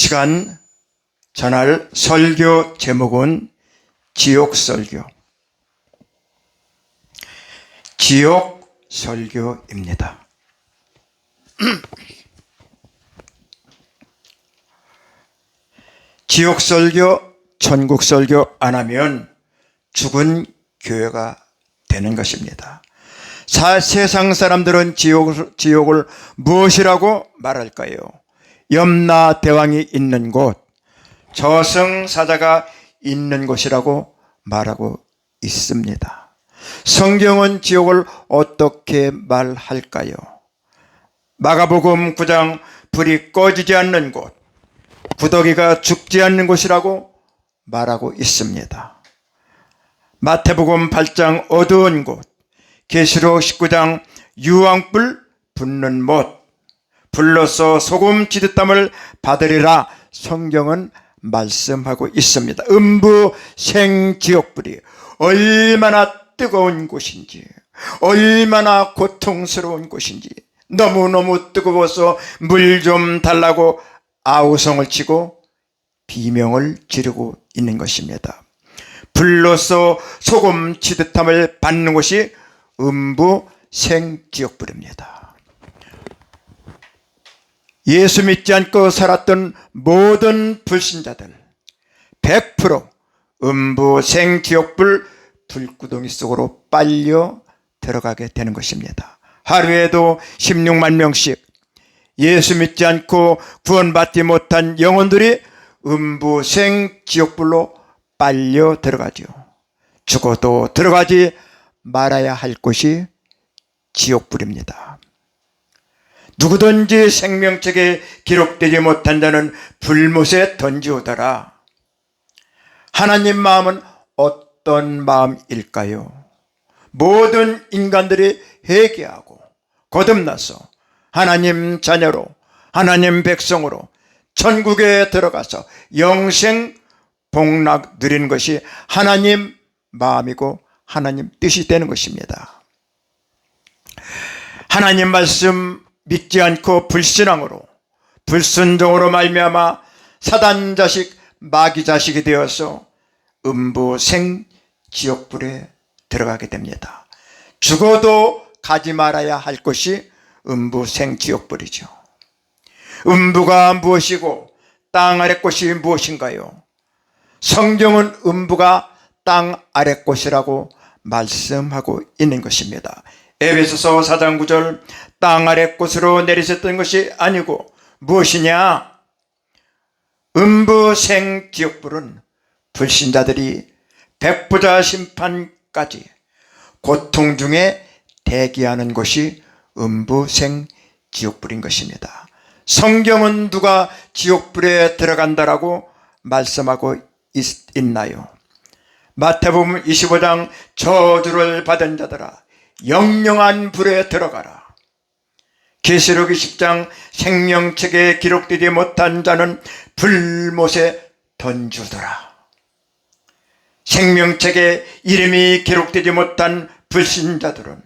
시간 전할 설교 제목은 지옥설교, 지옥설교입니다. 지옥설교, 천국설교 안 하면 죽은 교회가 되는 것입니다. 세상 사람들은 지옥을 무엇이라고 말할까요? 염라 대왕이 있는 곳, 저승사자가 있는 곳이라고 말하고 있습니다. 성경은 지옥을 어떻게 말할까요? 마가복음 9장 불이 꺼지지 않는 곳, 구더기가 죽지 않는 곳이라고 말하고 있습니다. 마태복음 8장 어두운 곳, 계시록 19장 유황불 붙는 못, 불로서 소금 지듯함을 받으리라 성경은 말씀하고 있습니다. 음부 생지옥불이 얼마나 뜨거운 곳인지, 얼마나 고통스러운 곳인지, 너무너무 뜨거워서 물 좀 달라고 아우성을 치고 비명을 지르고 있는 것입니다. 불로서 소금 치듯함을 받는 곳이 음부 생지옥불입니다. 예수 믿지 않고 살았던 모든 불신자들 100% 음부 생지옥불 불구덩이 속으로 빨려 들어가게 되는 것입니다. 하루에도 16만 명씩 예수 믿지 않고 구원받지 못한 영혼들이 음부 생지옥불로 빨려 들어가죠. 죽어도 들어가지 말아야 할 곳이 지옥불입니다. 누구든지 생명책에 기록되지 못한 자는 불못에 던지오더라. 하나님 마음은 어떤 마음일까요? 모든 인간들이 회개하고 거듭나서 하나님 자녀로, 하나님 백성으로 천국에 들어가서 영생 복락 누리는 것이 하나님 마음이고 하나님 뜻이 되는 것입니다. 하나님 말씀 믿지 않고 불신앙으로, 불순종으로 말미암아 사단 자식, 마귀 자식이 되어서 음부 생지옥불에 들어가게 됩니다. 죽어도 가지 말아야 할 곳이 음부 생지옥불이죠. 음부가 무엇이고 땅 아래 곳이 무엇인가요? 성경은 음부가 땅 아래 곳이라고 말씀하고 있는 것입니다. 에베소서 4장 9절, 땅 아래 곳으로 내리셨던 것이 아니고 무엇이냐? 음부 생지옥불은 불신자들이 백부자 심판까지 고통 중에 대기하는 곳이 음부 생지옥불인 것입니다. 성경은 누가 지옥불에 들어간다라고 말씀하고 있나요? 마태복음 25장 저주를 받은 자들아 영영한 불에 들어가라. 계시록 20장 생명책에 기록되지 못한 자는 불못에 던지더라. 생명책에 이름이 기록되지 못한 불신자들은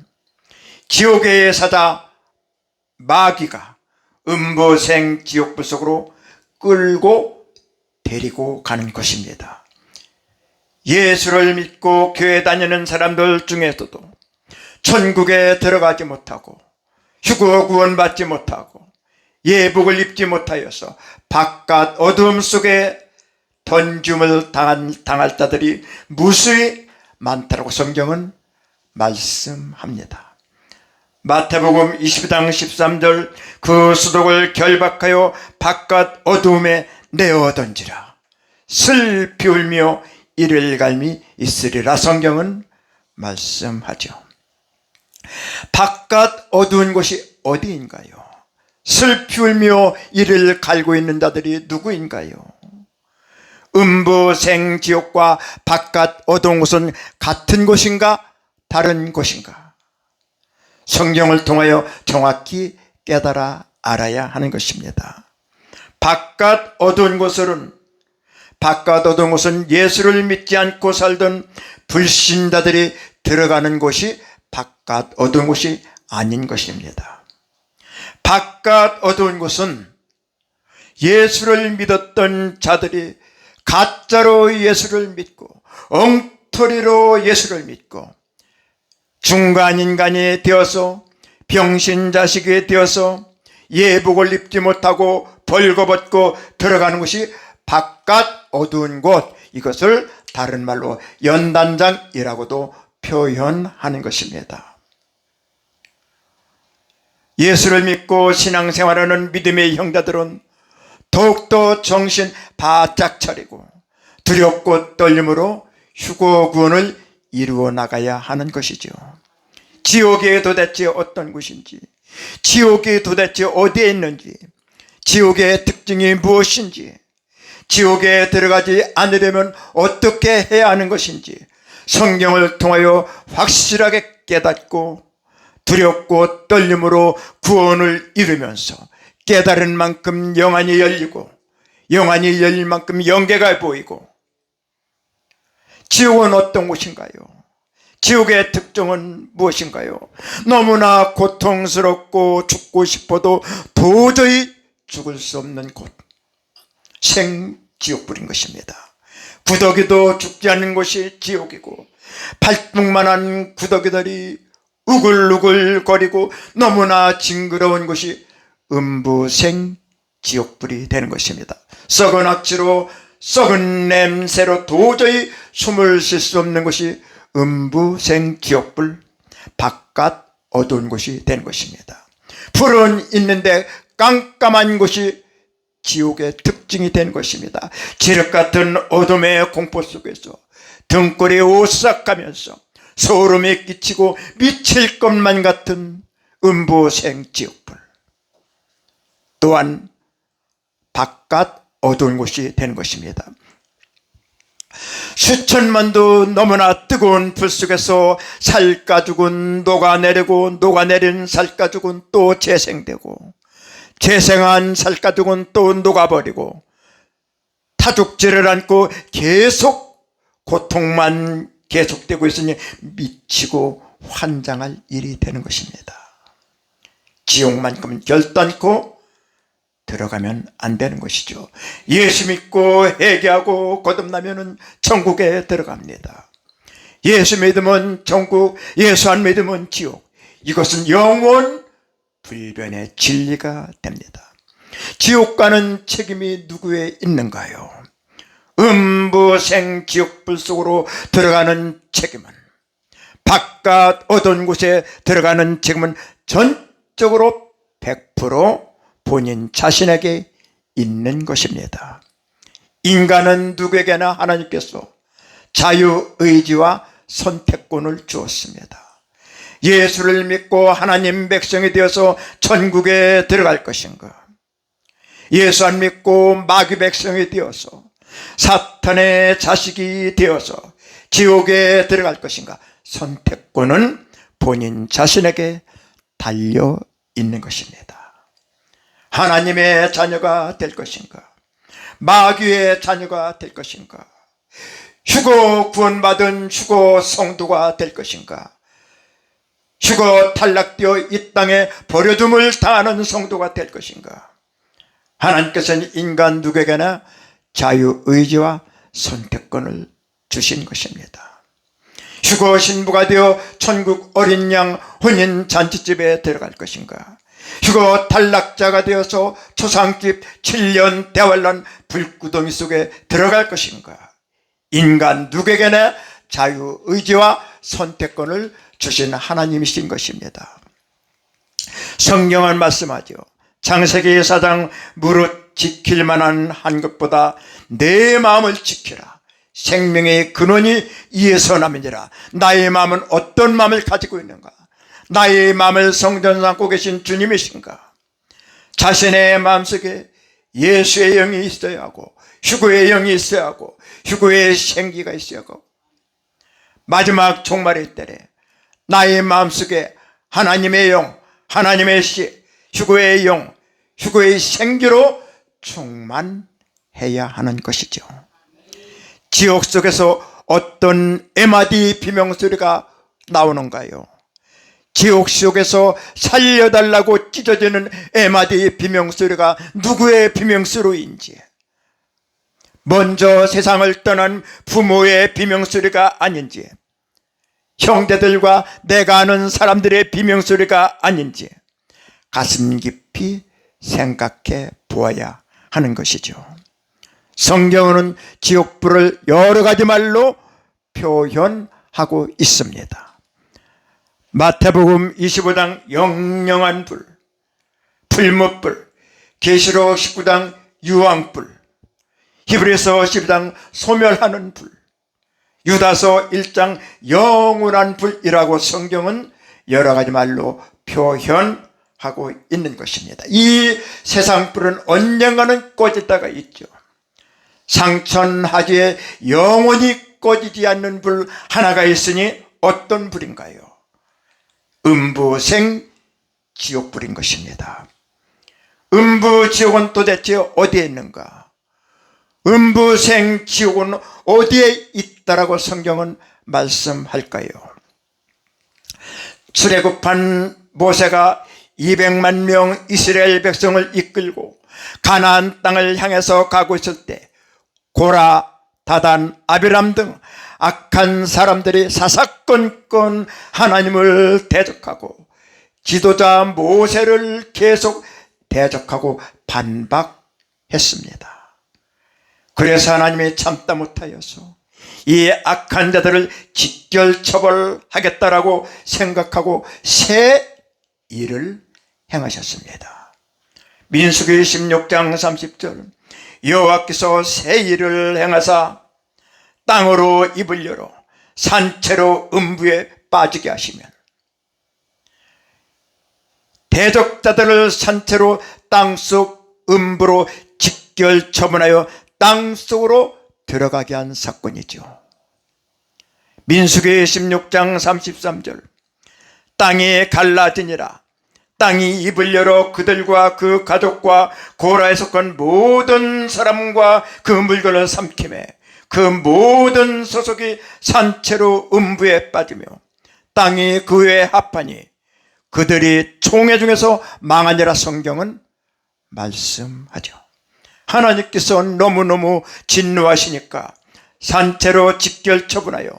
지옥의 사자 마귀가 음부생 지옥불 속으로 끌고 데리고 가는 것입니다. 예수를 믿고 교회 다니는 사람들 중에서도 천국에 들어가지 못하고 휴거 구원받지 못하고 예복을 입지 못하여서 바깥 어둠 속에 던짐을 당할 자들이 무수히 많다고 성경은 말씀합니다. 마태복음 20장 13절, 그 수독을 결박하여 바깥 어둠에 내어 던지라. 슬피 울며 이를 갈미 있으리라 성경은 말씀하죠. 바깥 어두운 곳이 어디인가요? 슬피 울며 이를 갈고 있는 자들이 누구인가요? 음부 생지옥과 바깥 어두운 곳은 같은 곳인가 다른 곳인가? 성경을 통하여 정확히 깨달아 알아야 하는 것입니다. 바깥 어두운 곳은 예수를 믿지 않고 살던 불신자들이 들어가는 곳이 바깥 어두운 곳이 아닌 것입니다. 바깥 어두운 곳은 예수를 믿었던 자들이 가짜로 예수를 믿고 엉터리로 예수를 믿고 중간 인간이 되어서 병신자식이 되어서 예복을 입지 못하고 벌거벗고 들어가는 곳이 바깥 어두운 곳, 이것을 다른 말로 연단장이라고도 표현하는 것입니다. 예수를 믿고 신앙생활하는 믿음의 형제들은 더욱더 정신 바짝 차리고 두렵고 떨림으로 휴거 구원을 이루어 나가야 하는 것이죠. 지옥이 도대체 어떤 곳인지, 지옥이 도대체 어디에 있는지, 지옥의 특징이 무엇인지, 지옥에 들어가지 않으려면 어떻게 해야 하는 것인지 성경을 통하여 확실하게 깨닫고 두렵고 떨림으로 구원을 이루면서 깨달은 만큼 영안이 열리고 영안이 열릴 만큼 영계가 보이고, 지옥은 어떤 곳인가요? 지옥의 특징은 무엇인가요? 너무나 고통스럽고 죽고 싶어도 도저히 죽을 수 없는 곳, 생지옥불인 것입니다. 구더기도 죽지 않는 곳이 지옥이고 팔뚝만한 구더기들이 우글우글 거리고 너무나 징그러운 곳이 음부생지옥불이 되는 것입니다. 썩은 악취로 썩은 냄새로 도저히 숨을 쉴 수 없는 곳이 음부생지옥불, 바깥 어두운 곳이 되는 것입니다. 불은 있는데 깜깜한 곳이 지옥의 특징이 된 것입니다. 지륵같은 어둠의 공포 속에서 등골이 오싹하면서 소름이 끼치고 미칠 것만 같은 음부생지옥불, 또한 바깥 어두운 곳이 되는 것입니다. 수천만도 너무나 뜨거운 불 속에서 살가죽은 녹아내리고 녹아내린 살가죽은 또 재생되고 재생한 살가죽은 또 녹아버리고 타죽지를 않고 계속 고통만 계속되고 있으니 미치고 환장할 일이 되는 것입니다. 지옥만큼은 결단코 들어가면 안 되는 것이죠. 예수 믿고 회개하고 거듭나면 천국에 들어갑니다. 예수 믿으면 천국, 예수 안 믿으면 지옥. 이것은 영원 불변의 진리가 됩니다. 지옥 가는 책임이 누구에 있는가요? 음부생 지옥불 속으로 들어가는 책임은, 바깥 어두운 곳에 들어가는 책임은 전적으로 100% 본인 자신에게 있는 것입니다. 인간은 누구에게나 하나님께서 자유의지와 선택권을 주었습니다. 예수를 믿고 하나님 백성이 되어서 천국에 들어갈 것인가, 예수 안 믿고 마귀 백성이 되어서 사탄의 자식이 되어서 지옥에 들어갈 것인가, 선택권은 본인 자신에게 달려 있는 것입니다. 하나님의 자녀가 될 것인가, 마귀의 자녀가 될 것인가, 휴거 구원받은 휴거 성도가 될 것인가, 휴거 탈락되어 이 땅에 버려둠을 당하는 성도가 될 것인가. 하나님께서는 인간 누구에게나 자유의지와 선택권을 주신 것입니다. 휴거 신부가 되어 천국 어린 양 혼인 잔치집에 들어갈 것인가, 휴거 탈락자가 되어서 초상집 7년 대환란 불구덩이 속에 들어갈 것인가. 인간 누구에게나 자유의지와 선택권을 주신 하나님이신 것입니다. 성경은 말씀하죠. 창세기 4장 무릇 지킬 만한 한 것보다 내 마음을 지키라. 생명의 근원이 이에서 남이니라. 나의 마음은 어떤 마음을 가지고 있는가? 나의 마음을 성전에 담고 계신 주님이신가? 자신의 마음속에 예수의 영이 있어야 하고, 휴거의 영이 있어야 하고, 휴거의 생기가 있어야 하고, 마지막 종말의 때에 나의 마음속에 하나님의 영, 하나님의 씨, 휴거의 영, 휴거의 생기로 충만해야 하는 것이죠. 지옥 속에서 어떤 에마디 비명소리가 나오는가요? 지옥 속에서 살려달라고 찢어지는 에마디의 비명소리가 누구의 비명소리인지, 먼저 세상을 떠난 부모의 비명소리가 아닌지, 형제들과 내가 아는 사람들의 비명소리가 아닌지 가슴 깊이 생각해 보아야 하는 것이죠. 성경은 지옥불을 여러 가지 말로 표현하고 있습니다. 마태복음 25장 영영한 불, 풀무불, 계시록 19장 유황불, 히브리서 12장 소멸하는 불, 유다서 1장 영원한 불이라고 성경은 여러 가지 말로 표현하고 있는 것입니다. 이 세상 불은 언젠가는 꺼질 때가 있죠. 상천하지에 영원히 꺼지지 않는 불 하나가 있으니 어떤 불인가요? 음부생 지옥불인 것입니다. 음부지옥은 도대체 어디에 있는가? 음부생 지옥은 어디에 있다라고 성경은 말씀할까요? 출애굽한 모세가 200만 명 이스라엘 백성을 이끌고 가나안 땅을 향해서 가고 있을 때 고라, 다단, 아비람 등 악한 사람들이 사사건건 하나님을 대적하고 지도자 모세를 계속 대적하고 반박했습니다. 그래서 하나님이 참다 못하여서 이 악한 자들을 직결 처벌하겠다라고 생각하고 새 일을 행하셨습니다. 민수기 16장 30절, 여호와께서 새 일을 행하사 땅으로 입을 열어 산채로 음부에 빠지게 하시면 대적자들을 산채로 땅속 음부로 직결 처분하여 땅속으로 들어가게 한 사건이죠. 민수기 16장 33절, 땅이 갈라지니라. 땅이 입을 열어 그들과 그 가족과 고라에 속한 모든 사람과 그 물건을 삼키매 그 모든 소속이 산채로 음부에 빠지며 땅이 그 위에 합하니 그들이 총회 중에서 망하니라 성경은 말씀하죠. 하나님께서 너무너무 진노하시니까 산채로 직결 처분하여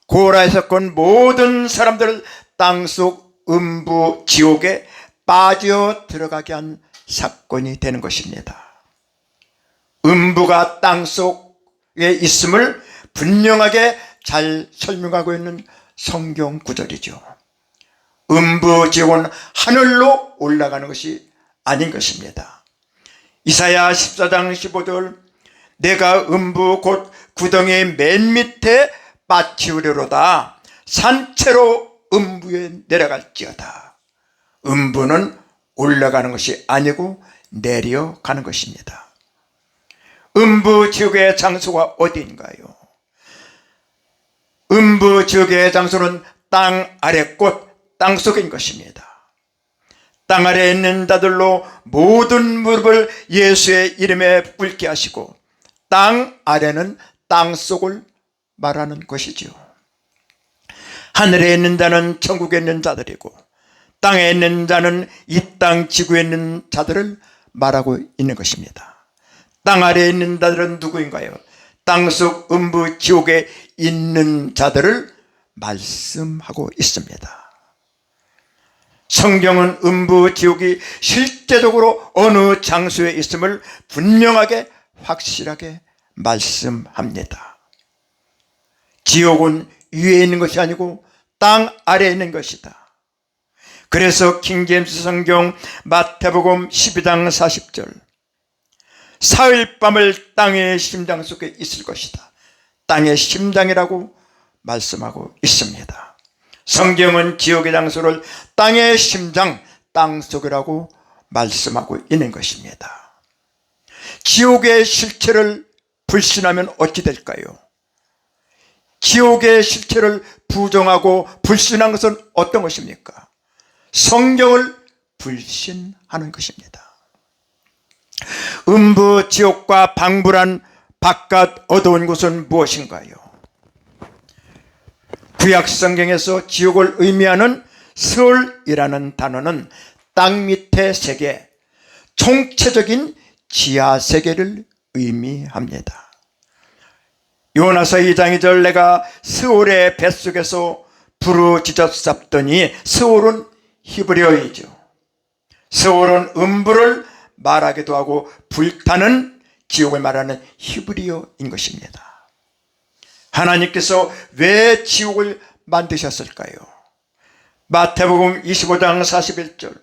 고라에 속한 모든 사람들을 땅속 음부 지옥에 빠져 들어가게 한 사건이 되는 것입니다. 음부가 땅속에 있음을 분명하게 잘 설명하고 있는 성경 구절이죠. 음부 지옥은 하늘로 올라가는 것이 아닌 것입니다. 이사야 14장 15절, 내가 음부 곧 구덩이 맨 밑에 빠치우려로다. 산채로 음부에 내려갈지어다. 음부는 올라가는 것이 아니고 내려가는 것입니다. 음부 지옥의 장소가 어디인가요? 음부 지옥의 장소는 땅 아래 곳, 땅 속인 것입니다. 땅 아래에 있는 자들로 모든 무릎을 예수의 이름에 꿇게 하시고, 땅 아래는 땅 속을 말하는 것이죠. 하늘에 있는 자는 천국에 있는 자들이고 땅에 있는 자는 이 땅 지구에 있는 자들을 말하고 있는 것입니다. 땅 아래에 있는 자들은 누구인가요? 땅속 음부 지옥에 있는 자들을 말씀하고 있습니다. 성경은 음부 지옥이 실제적으로 어느 장소에 있음을 분명하게 확실하게 말씀합니다. 지옥은 위에 있는 것이 아니고 땅 아래에 있는 것이다. 그래서 킹제임스 성경 마태복음 12장 40절, 사흘 밤을 땅의 심장 속에 있을 것이다. 땅의 심장이라고 말씀하고 있습니다. 성경은 지옥의 장소를 땅의 심장, 땅속이라고 말씀하고 있는 것입니다. 지옥의 실체를 불신하면 어찌 될까요? 지옥의 실체를 부정하고 불신한 것은 어떤 것입니까? 성경을 불신하는 것입니다. 음부 지옥과 방불한 바깥 어두운 곳은 무엇인가요? 구약 성경에서 지옥을 의미하는 스올이라는 단어는 땅 밑의 세계, 총체적인 지하 세계를 의미합니다. 요나서 2장 2절 내가 스올의 뱃속에서 부르짖어 잡더니, 스올은 히브리어이죠. 스올은 음부를 말하기도 하고 불타는 지옥을 말하는 히브리어인 것입니다. 하나님께서 왜 지옥을 만드셨을까요? 마태복음 25장 41절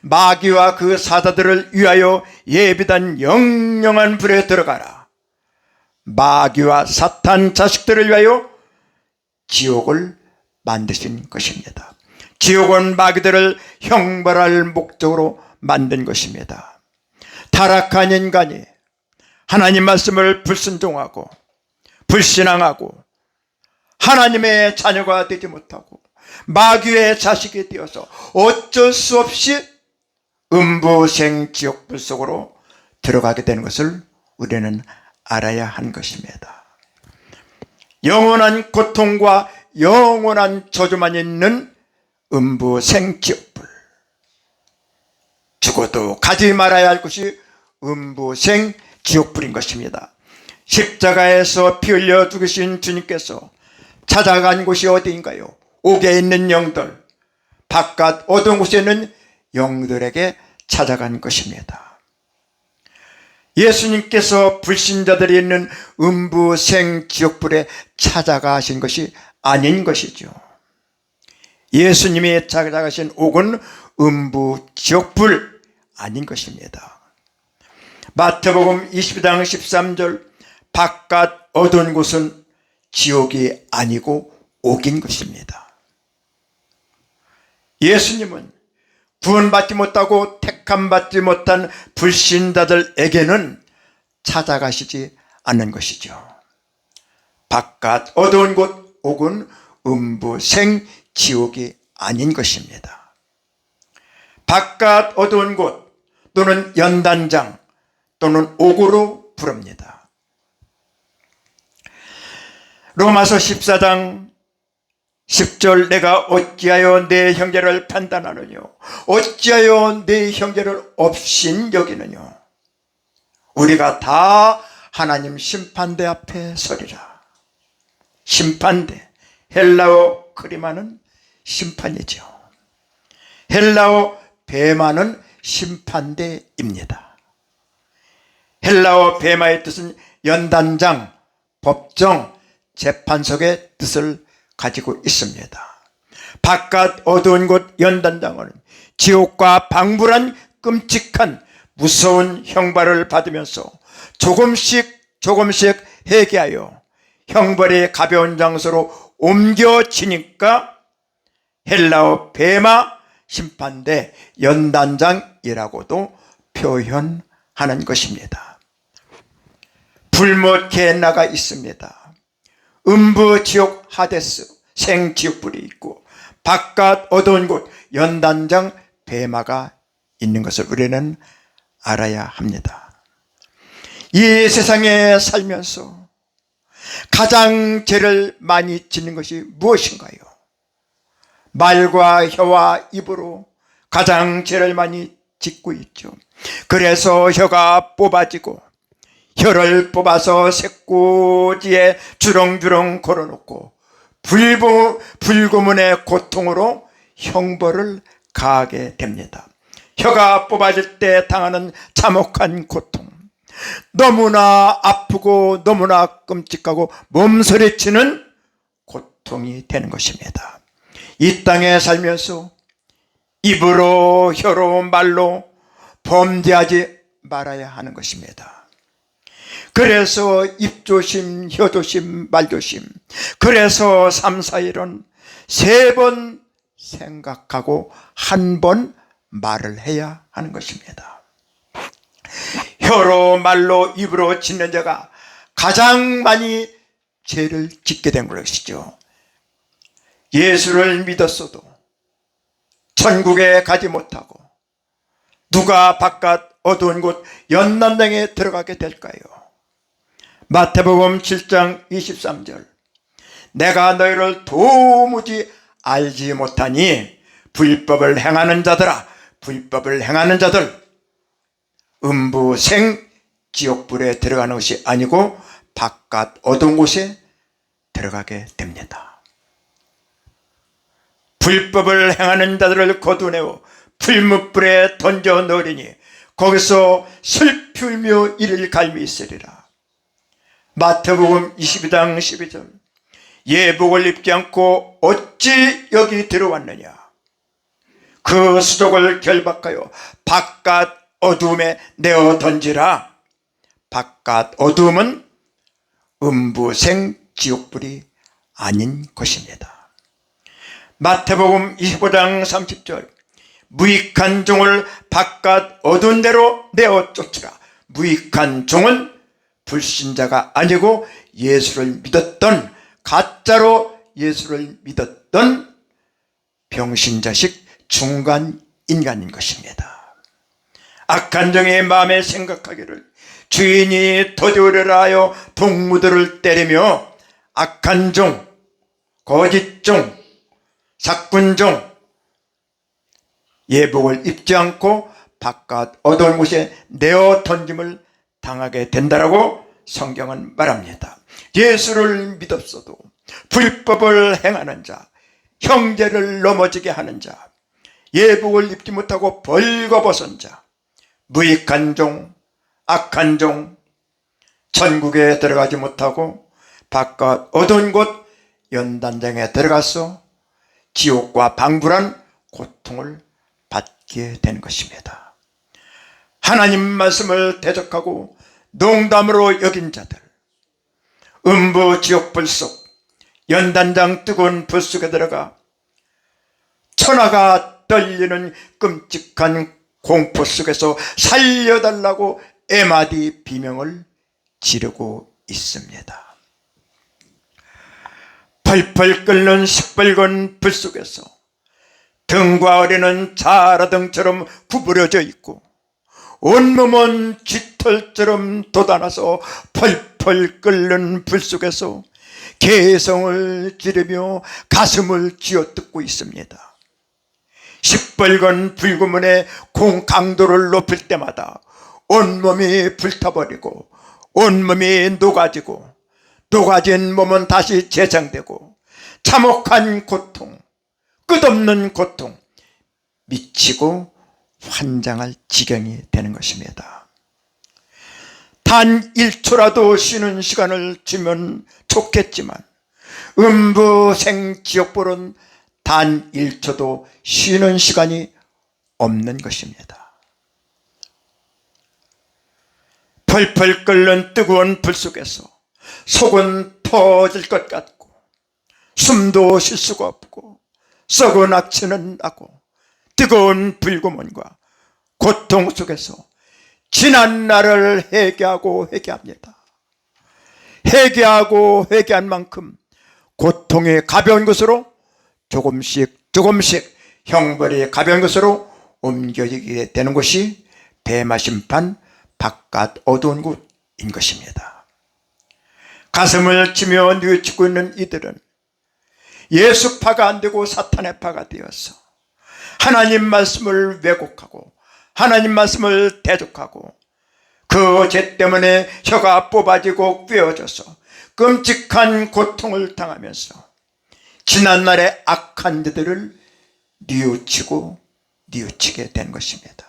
마귀와 그 사자들을 위하여 예비된 영영한 불에 들어가라. 마귀와 사탄 자식들을 위하여 지옥을 만드신 것입니다. 지옥은 마귀들을 형벌할 목적으로 만든 것입니다. 타락한 인간이 하나님 말씀을 불순종하고 불신앙하고 하나님의 자녀가 되지 못하고 마귀의 자식이 되어서 어쩔 수 없이 음부생 지옥불 속으로 들어가게 되는 것을 우리는 알아야 하는 것입니다. 영원한 고통과 영원한 저주만 있는 음부생 지옥불, 죽어도 가지 말아야 할 것이 음부생 지옥불인 것입니다. 십자가에서 피 흘려 죽으신 주님께서 찾아간 곳이 어디인가요? 옥에 있는 영들, 바깥 어두운 곳에 있는 영들에게 찾아간 것입니다. 예수님께서 불신자들이 있는 음부생 지옥불에 찾아가신 것이 아닌 것이죠. 예수님이 찾아가신 옥은 음부 지옥불 아닌 것입니다. 마태복음 22장 13절 바깥 어두운 곳은 지옥이 아니고 옥인 것입니다. 예수님은 구원받지 못하고 택함받지 못한 불신자들에게는 찾아가시지 않는 것이죠. 바깥 어두운 곳 옥은 음부생 지옥이 아닌 것입니다. 바깥 어두운 곳 또는 연단장 또는 옥으로 부릅니다. 로마서 14장 10절 내가 어찌하여 내 형제를 판단하느냐, 어찌하여 내 형제를 업신 여기느냐. 우리가 다 하나님 심판대 앞에 서리라. 심판대, 헬라어 크리마는 심판이죠. 헬라어 베마는 심판대입니다. 헬라어 베마의 뜻은 연단장, 법정, 재판석의 뜻을 가지고 있습니다. 바깥 어두운 곳 연단장은 지옥과 방불한 끔찍한 무서운 형벌을 받으면서 조금씩 회개하여 형벌이 가벼운 장소로 옮겨지니까 헬라어 베마 심판대 연단장이라고도 표현하는 것입니다. 불못 게hen나가 있습니다. 음부 지옥 하데스 생지옥불이 있고 바깥 어두운 곳 연단장 베마가 있는 것을 우리는 알아야 합니다. 이 세상에 살면서 가장 죄를 많이 짓는 것이 무엇인가요? 말과 혀와 입으로 가장 죄를 많이 짓고 있죠. 그래서 혀가 뽑아지고 혀를 뽑아서 새꼬지에 주렁주렁 걸어놓고 불구문의 고통으로 형벌을 가하게 됩니다. 혀가 뽑아질 때 당하는 참혹한 고통, 너무나 아프고 너무나 끔찍하고 몸서리치는 고통이 되는 것입니다. 이 땅에 살면서 입으로 혀로 말로 범죄하지 말아야 하는 것입니다. 그래서 입조심, 혀조심, 말조심, 그래서 3, 4일은 3번 생각하고 1번 말을 해야 하는 것입니다. 혀로 말로 입으로 짓는 자가 가장 많이 죄를 짓게 된 것이죠. 예수를 믿었어도 천국에 가지 못하고 누가 바깥 어두운 곳 연단장에 들어가게 될까요? 마태복음 7장 23절 내가 너희를 도무지 알지 못하니 불법을 행하는 자들아, 불법을 행하는 자들, 음부생 지옥불에 들어가는 것이 아니고 바깥 어두운 곳에 들어가게 됩니다. 불법을 행하는 자들을 거두내어 풀무불에 던져 넣으리니 거기서 슬피 울며 이를 갈미 있으리라. 마태복음 22장 12절. 예복을 입지 않고 어찌 여기 들어왔느냐. 그 수족을 결박하여 바깥 어두움에 내어 던지라. 바깥 어두움은 음부생 지옥불이 아닌 것입니다. 마태복음 25장 30절. 무익한 종을 바깥 어두운 데로 내어 쫓으라. 무익한 종은 불신자가 아니고 예수를 믿었던, 가짜로 예수를 믿었던 병신자식 중간 인간인 것입니다. 악한 종의 마음에 생각하기를 주인이 도둑이라 하여 동무들을 때리며 악한 종, 거짓종, 사꾼종, 예복을 입지 않고 바깥 어두운 곳에 내어 던짐을 당하게 된다라고 성경은 말합니다. 예수를 믿었어도 불법을 행하는 자, 형제를 넘어지게 하는 자, 예복을 입지 못하고 벌거벗은 자, 무익한 종, 악한 종, 천국에 들어가지 못하고 바깥 어두운 곳 연단장에 들어가서 지옥과 방불한 고통을 받게 되는 것입니다. 하나님 말씀을 대적하고 농담으로 여긴 자들, 음부 지옥불 속 연단장 뜨거운 불 속에 들어가 천하가 떨리는 끔찍한 공포 속에서 살려달라고 애마디 비명을 지르고 있습니다. 펄펄 끓는 시뻘건 불 속에서 등과 허리는 자라등처럼 구부려져 있고 온몸은 쥐털처럼 돋아나서 펄펄 끓는 불 속에서 개성을 지르며 가슴을 쥐어뜯고 있습니다. 시뻘건 불구문에 강도를 높일 때마다 온몸이 불타버리고 온몸이 녹아지고 녹아진 몸은 다시 재생되고 참혹한 고통, 끝없는 고통, 미치고 환장할 지경이 되는 것입니다. 단 1초라도 쉬는 시간을 주면 좋겠지만 음부생 지옥불은 단 1초도 쉬는 시간이 없는 것입니다. 펄펄 끓는 뜨거운 불 속에서 속은 터질 것 같고 숨도 쉴 수가 없고 썩은 악취는 나고 뜨거운 불구먼과 고통 속에서 지난 날을 회개하고 회개합니다. 회개하고 회개한 만큼 고통이 가벼운 것으로 조금씩 형벌이 가벼운 것으로 옮겨지게 되는 것이 대마심판 바깥 어두운 곳인 것입니다. 가슴을 치며 뉘우치고 있는 이들은 예수파가 안 되고 사탄의 파가 되어서 하나님 말씀을 왜곡하고 하나님 말씀을 대적하고 그 죄 때문에 혀가 뽑아지고 꿰어져서 끔찍한 고통을 당하면서 지난날의 악한 자들을 뉘우치게 된 것입니다.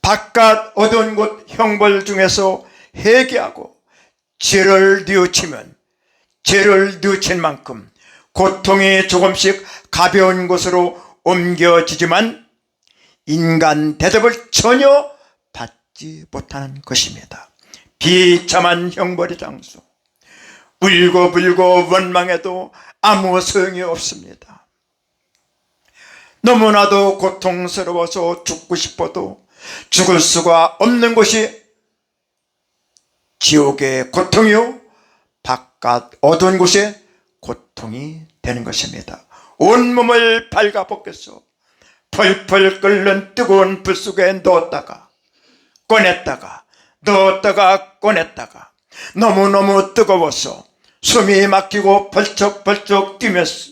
바깥 어두운 곳 형벌 중에서 회개하고 죄를 뉘우치면 죄를 뉘우친 만큼 고통이 조금씩 가벼운 곳으로 옮겨지지만 인간 대접을 전혀 받지 못하는 것입니다. 비참한 형벌의 장소, 울고불고 원망해도 아무 소용이 없습니다. 너무나도 고통스러워서 죽고 싶어도 죽을 수가 없는 곳이 지옥의 고통이요 바깥 어두운 곳에 고통이 되는 것입니다. 온몸을 발가벗겨서 펄펄 끓는 뜨거운 불 속에 넣었다가 꺼냈다가 넣었다가 꺼냈다가 너무너무 뜨거워서 숨이 막히고 벌쩍벌쩍 뛰면서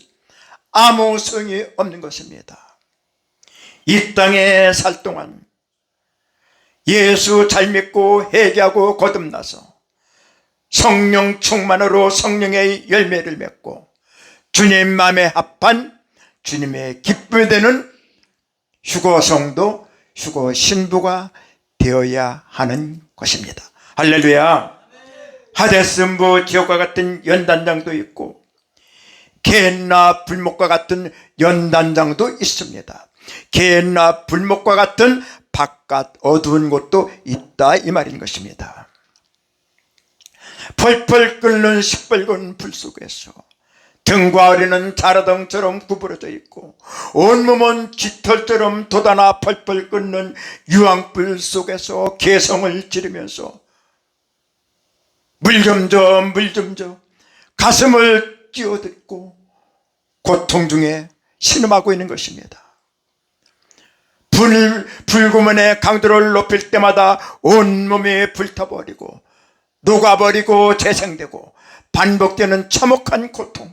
아무 소용이 없는 것입니다. 이 땅에 살 동안 예수 잘 믿고 회개하고 거듭나서 성령 충만으로 성령의 열매를 맺고 주님 마음에 합한 주님의 기쁨이 되는 휴거성도 휴거 신부가 되어야 하는 것입니다. 할렐루야. 하데스인부 지옥과 같은 연단장도 있고 게헨나 불목과 같은 연단장도 있습니다. 게헨나 불목과 같은 바깥 어두운 곳도 있다 이 말인 것입니다. 펄펄 끓는 시뻘건 불 속에서 등과 허리는 자라덩처럼 구부러져 있고 온몸은 깃털처럼 돋아나 펄펄 끓는 유황불 속에서 개성을 지르면서 물 좀 줘, 물 좀 줘, 가슴을 끼어듣고 고통 중에 신음하고 있는 것입니다. 불구먼의 강도를 높일 때마다 온몸이 불타버리고 녹아버리고 재생되고 반복되는 참혹한 고통,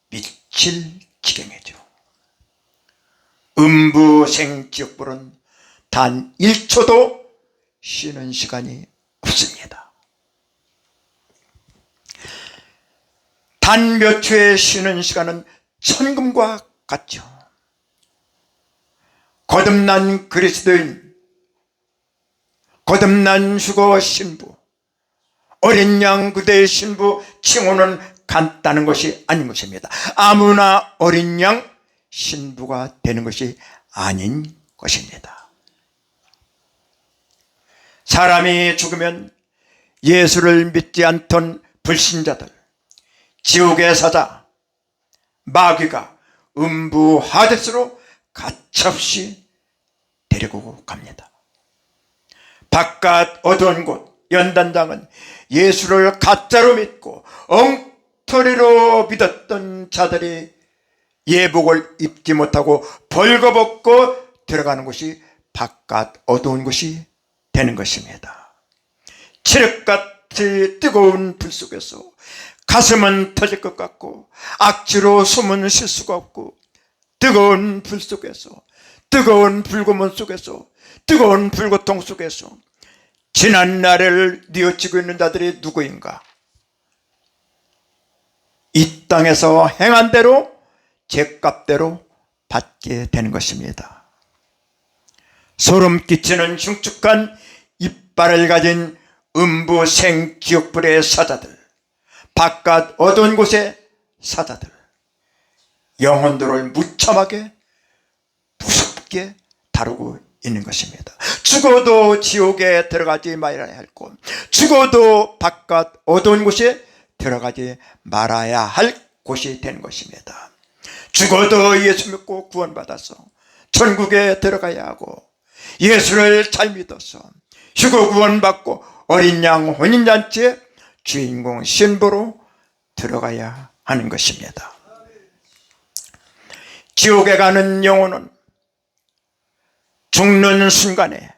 미칠 지경이죠. 음부생지옥불은 단 1초도 쉬는 시간이 없습니다. 단 몇 초의 쉬는 시간은 천금과 같죠. 거듭난 그리스도인, 거듭난 휴거 신부, 어린 양 그대의 신부 칭호는 간단한 것이 아닌 것입니다. 아무나 어린 양 신부가 되는 것이 아닌 것입니다. 사람이 죽으면 예수를 믿지 않던 불신자들, 지옥의 사자 마귀가 음부 하데스로 가차없이 데리고 갑니다. 바깥 어두운 곳 연단장은 예수를 가짜로 믿고 엉터리로 믿었던 자들이 예복을 입지 못하고 벌거벗고 들어가는 곳이 바깥 어두운 곳이 되는 것입니다. 칠흑같이 뜨거운 불 속에서 가슴은 터질 것 같고 악취로 숨은 쉴 수가 없고 뜨거운 불 속에서, 뜨거운 불고문 속에서, 뜨거운 불고통 속에서 지난 날을 뉘어치고 있는 자들이 누구인가? 이 땅에서 행한 대로 죄값대로 받게 되는 것입니다. 소름 끼치는 흉측한 이빨을 가진 음부생 지옥불의 사자들, 바깥 어두운 곳의 사자들, 영혼들을 무참하게 무섭게 다루고 있는 것입니다. 죽어도 지옥에 들어가지 말아야 할 곳, 죽어도 바깥 어두운 곳에 들어가지 말아야 할 곳이 되는 것입니다. 죽어도 예수 믿고 구원받아서 천국에 들어가야 하고 예수를 잘 믿어서 휴거 구원받고 어린 양 혼인잔치에 주인공 신부로 들어가야 하는 것입니다. 지옥에 가는 영혼은 죽는 순간에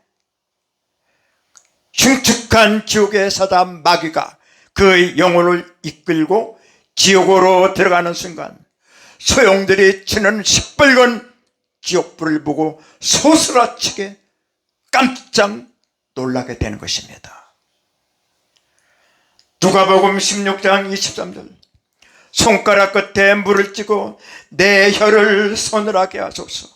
흉측한 지옥의 사자 마귀가 그 영혼을 이끌고 지옥으로 들어가는 순간 소용들이 치는 시뻘건 지옥불을 보고 소스라치게 깜짝 놀라게 되는 것입니다. 누가복음 16장 23절 손가락 끝에 물을 찌고 내 혀를 서늘하게 하소서.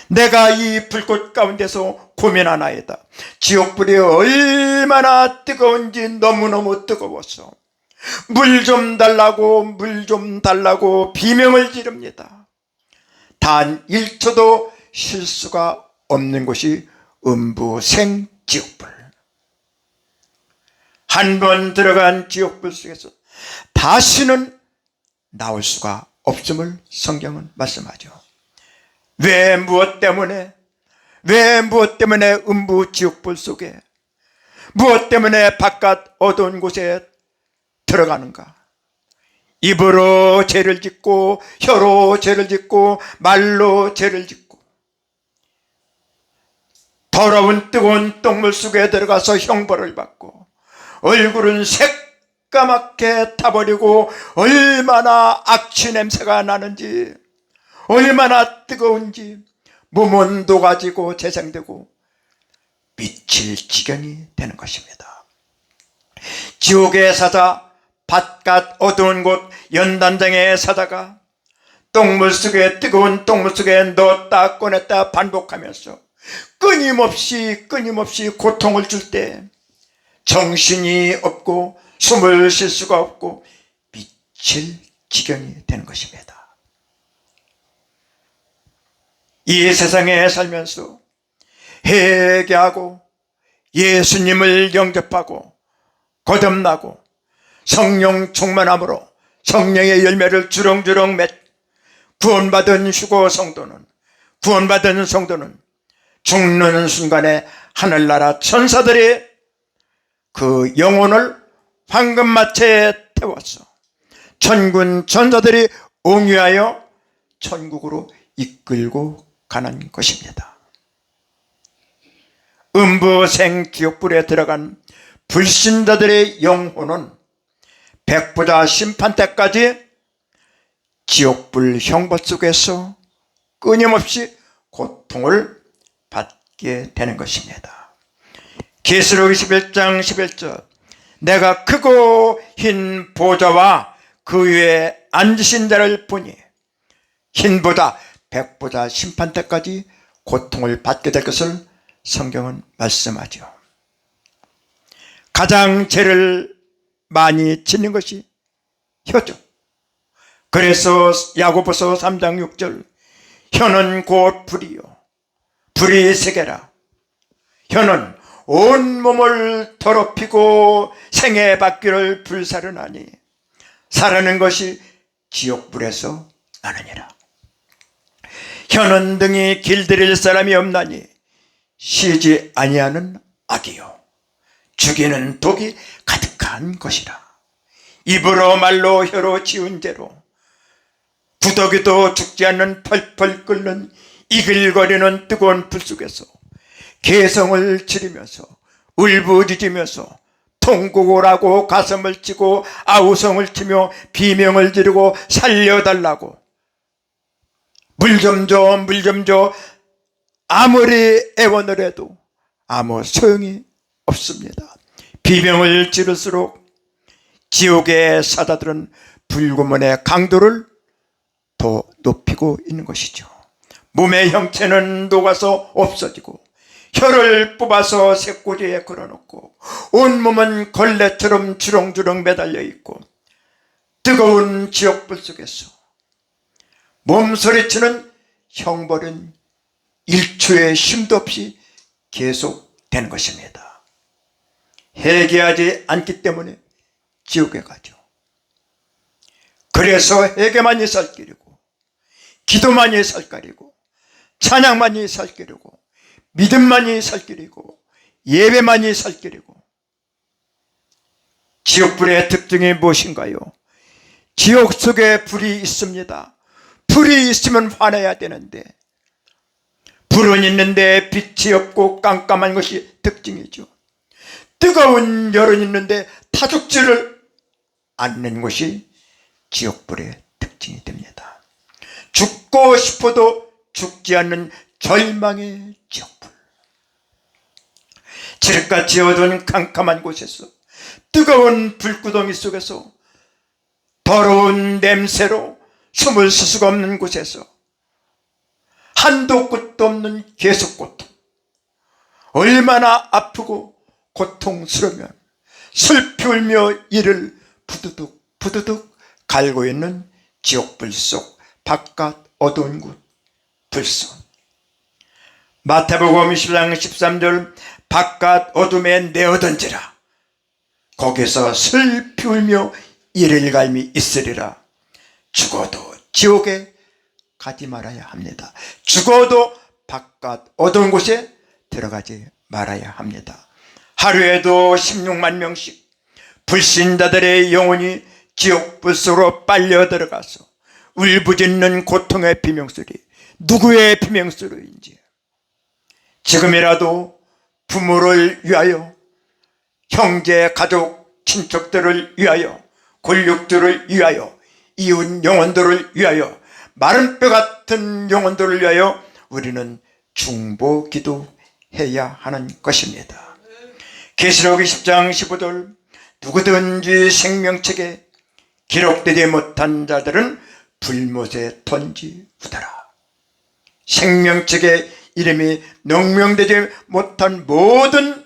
내가 이 불꽃 가운데서 고민하나이다. 지옥불이 얼마나 뜨거운지 너무너무 뜨거워서 물 좀 달라고 물 좀 달라고 비명을 지릅니다. 단 1초도 쉴 수가 없는 곳이 음부생 지옥불. 한 번 들어간 지옥불 속에서 다시는 나올 수가 없음을 성경은 말씀하죠. 왜 무엇 때문에 음부 지옥불 속에 무엇 때문에 바깥 어두운 곳에 들어가는가? 입으로 죄를 짓고 혀로 죄를 짓고 말로 죄를 짓고 더러운 뜨거운 똥물 속에 들어가서 형벌을 받고 얼굴은 새까맣게 타버리고 얼마나 악취 냄새가 나는지, 얼마나 뜨거운지 몸은 녹아지고 재생되고 미칠 지경이 되는 것입니다. 지옥의 사자, 바깥 어두운 곳 연단장의 사자가 똥물 속에, 뜨거운 똥물 속에 넣었다 꺼냈다 반복하면서 끊임없이 고통을 줄 때 정신이 없고 숨을 쉴 수가 없고 미칠 지경이 되는 것입니다. 이 세상에 살면서 회개하고 예수님을 영접하고 거듭나고 성령 충만함으로 성령의 열매를 주렁주렁 맺고 구원받은 성도는 죽는 순간에 하늘나라 천사들이 그 영혼을 황금마차에 태워서 천군 천사들이 옹유하여 천국으로 이끌고 가는 것입니다. 음부생 지옥불에 들어간 불신자들의 영혼은 백보자 심판 때까지 지옥불 형벌 속에서 끊임없이 고통을 받게 되는 것입니다. 계시록 21장 11절, 내가 크고 흰 보좌와 그 위에 앉으신 자를 보니 흰 보좌, 백보자 심판 때까지 고통을 받게 될 것을 성경은 말씀하죠. 가장 죄를 많이 짓는 것이 혀죠. 그래서 야고보서 3장 6절, 혀는 곧 불이요 불이 세계라. 혀는 온 몸을 더럽히고 생애 받기를 불사르나니 사르는 것이 지옥불에서 나느니라. 혀는 등이 길들일 사람이 없나니 쉬지 아니하는 악이요 죽이는 독이 가득한 것이라. 입으로 말로 혀로 지은 죄로 구더기도 죽지 않는 펄펄 끓는 이글거리는 뜨거운 불 속에서 개성을 지르면서 울부짖으면서 통곡을 하고 가슴을 치고 아우성을 치며 비명을 지르고 살려달라고 물 좀 줘 아무리 애원을 해도 아무 소용이 없습니다. 비명을 지를수록 지옥의 사자들은 불구먼의 강도를 더 높이고 있는 것이죠. 몸의 형체는 녹아서 없어지고 혀를 뽑아서 쇠꼬리에 걸어놓고 온몸은 걸레처럼 주렁주렁 매달려 있고 뜨거운 지옥불 속에서 몸소리치는 형벌은 1초의 쉼도 없이 계속되는 것입니다. 회개하지 않기 때문에 지옥에 가죠. 그래서 회개만이 살 길이고 기도만이 살 길이고 찬양만이 살 길이고 믿음만이 살 길이고 예배만이 살 길이고. 지옥불의 특징이 무엇인가요? 지옥 속에 불이 있습니다. 불이 있으면 화내야 되는데 불은 있는데 빛이 없고 깜깜한 것이 특징이죠. 뜨거운 열은 있는데 타죽지를 않는 것이 지옥불의 특징이 됩니다. 죽고 싶어도 죽지 않는 절망의 지옥불. 칠흑같이 어두운 캄캄한 곳에서 뜨거운 불구덩이 속에서 더러운 냄새로 숨을 쉴 수가 없는 곳에서 한도 끝도 없는 계속 고통, 얼마나 아프고 고통스러우면 슬피 울며 이를 부두둑 갈고 있는 지옥불 속 바깥 어두운 곳 불선. 마태복음 10장 13절, 바깥 어둠에 내어던지라. 거기서 슬피 울며 이를 갈미 있으리라. 죽어도 지옥에 가지 말아야 합니다. 죽어도 바깥 어두운 곳에 들어가지 말아야 합니다. 하루에도 16만 명씩 불신자들의 영혼이 지옥불 속으로 빨려 들어가서 울부짖는 고통의 비명소리, 누구의 비명소리인지 지금이라도 부모를 위하여, 형제 가족 친척들을 위하여, 권력들을 위하여, 이웃 영혼들을 위하여, 마른 뼈 같은 영혼들을 위하여 우리는 중보 기도해야 하는 것입니다. 계시록 20장 15절 누구든지 생명책에 기록되지 못한 자들은 불못에 던지우더라. 생명책에 이름이 명명되지 못한 모든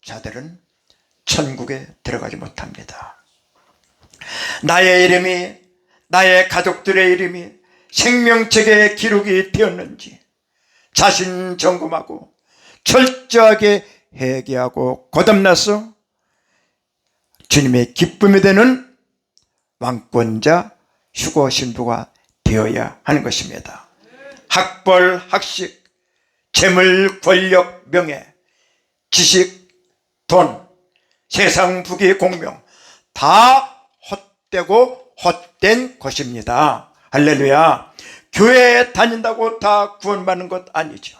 자들은 천국에 들어가지 못합니다. 나의 이름이, 나의 가족들의 이름이 생명책에 기록이 되었는지 자신 점검하고 철저하게 회개하고 거듭나서 주님의 기쁨이 되는 왕권자 휴거 신부가 되어야 하는 것입니다. 학벌, 학식, 재물, 권력, 명예, 지식, 돈, 세상 부귀, 공명 다 헛되고 헛된 것입니다. 할렐루야. 교회에 다닌다고 다 구원받는 것 아니죠.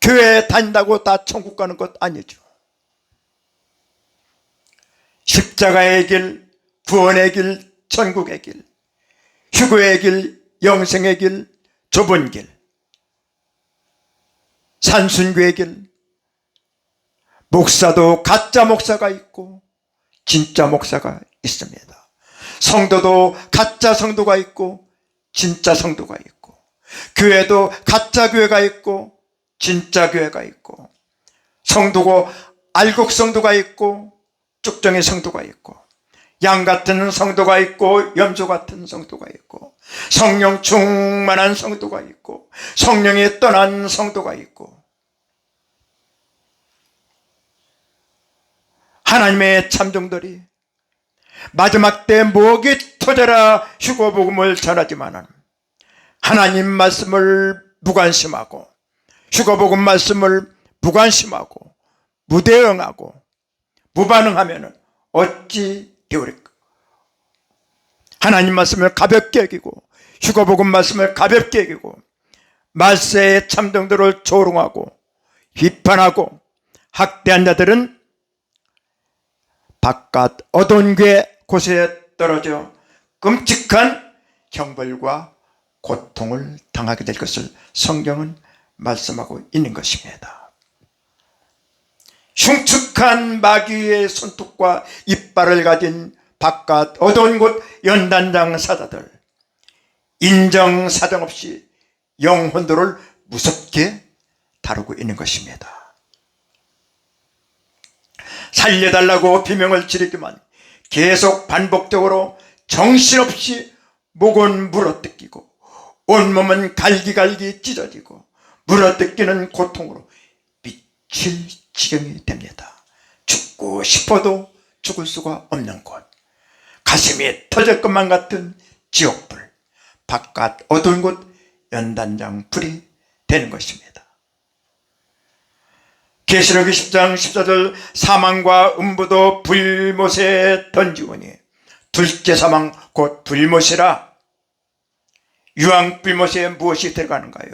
교회에 다닌다고 다 천국 가는 것 아니죠. 십자가의 길, 구원의 길, 천국의 길, 휴거의 길, 영생의 길, 좁은 길, 산순교의 길. 목사도 가짜 목사가 있고 진짜 목사가 있습니다. 성도도 가짜 성도가 있고 진짜 성도가 있고, 교회도 가짜 교회가 있고 진짜 교회가 있고, 성도고 알곡 성도가 있고 쭉정이 성도가 있고, 양 같은 성도가 있고 염소 같은 성도가 있고, 성령 충만한 성도가 있고 성령이 떠난 성도가 있고, 하나님의 참종들이 마지막 때 목이 터져라 휴거복음을 전하지만 하나님 말씀을 무관심하고 휴거복음 말씀을 무관심하고 무대응하고 무반응하면 어찌 되오리까? 하나님 말씀을 가볍게 여기고 휴거복음 말씀을 가볍게 여기고 말세의 참정들을 조롱하고 비판하고 학대한 자들은 바깥 어두운 곳에 떨어져 끔찍한 형벌과 고통을 당하게 될 것을 성경은 말씀하고 있는 것입니다. 흉측한 마귀의 손톱과 이빨을 가진 바깥 어두운 곳 연단장 사자들, 인정사정 없이 영혼들을 무섭게 다루고 있는 것입니다. 살려달라고 비명을 지르지만 계속 반복적으로 정신없이 목은 물어뜯기고 온몸은 갈기갈기 찢어지고 물어뜯기는 고통으로 미칠 지경이 됩니다. 죽고 싶어도 죽을 수가 없는 곳, 가슴이 터질 것만 같은 지옥불, 바깥 어두운 곳 연단장 불이 되는 것입니다. 계시록 20장 14절 사망과 음부도 불못에 던지오니 둘째 사망 곧 불못이라. 유황불못에 무엇이 들어가는가요?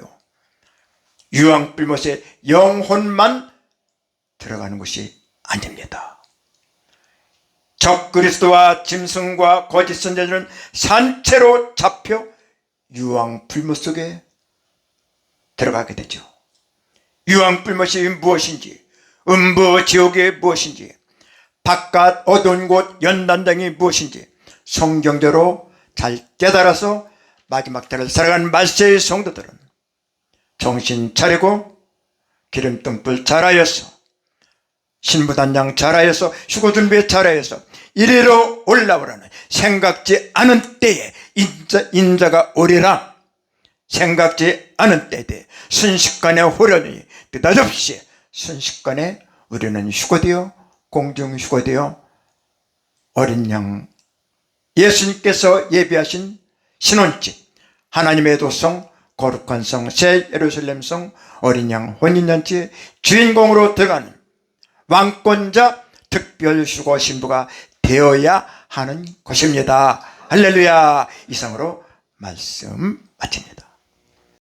유황불못에 영혼만 들어가는 것이 아닙니다. 적그리스도와 짐승과 거짓 선지자들은 산채로 잡혀 유황불못 속에 들어가게 되죠. 유황불못이 무엇인지, 음부 지옥이 무엇인지, 바깥 어두운 곳 연단장이 무엇인지 성경대로 잘 깨달아서 마지막 때를 살아가는 말세의 성도들은 정신 차리고 기름등불 잘하여서 신부단장 잘하여서 휴거준비 잘하여서 이리로 올라오라는 생각지 않은 때에 인자가 오리라. 생각지 않은 때에 순식간에 호련히 느닷없이 순식간에 우리는 휴거되어 공중 휴거되어 어린 양 예수님께서 예비하신 신혼집 하나님의 도성 거룩한 성 새 예루살렘 성 어린 양 혼인잔치의 주인공으로 들어가는 왕권자 특별 휴거 신부가 되어야 하는 것입니다. 할렐루야. 이상으로 말씀 마칩니다.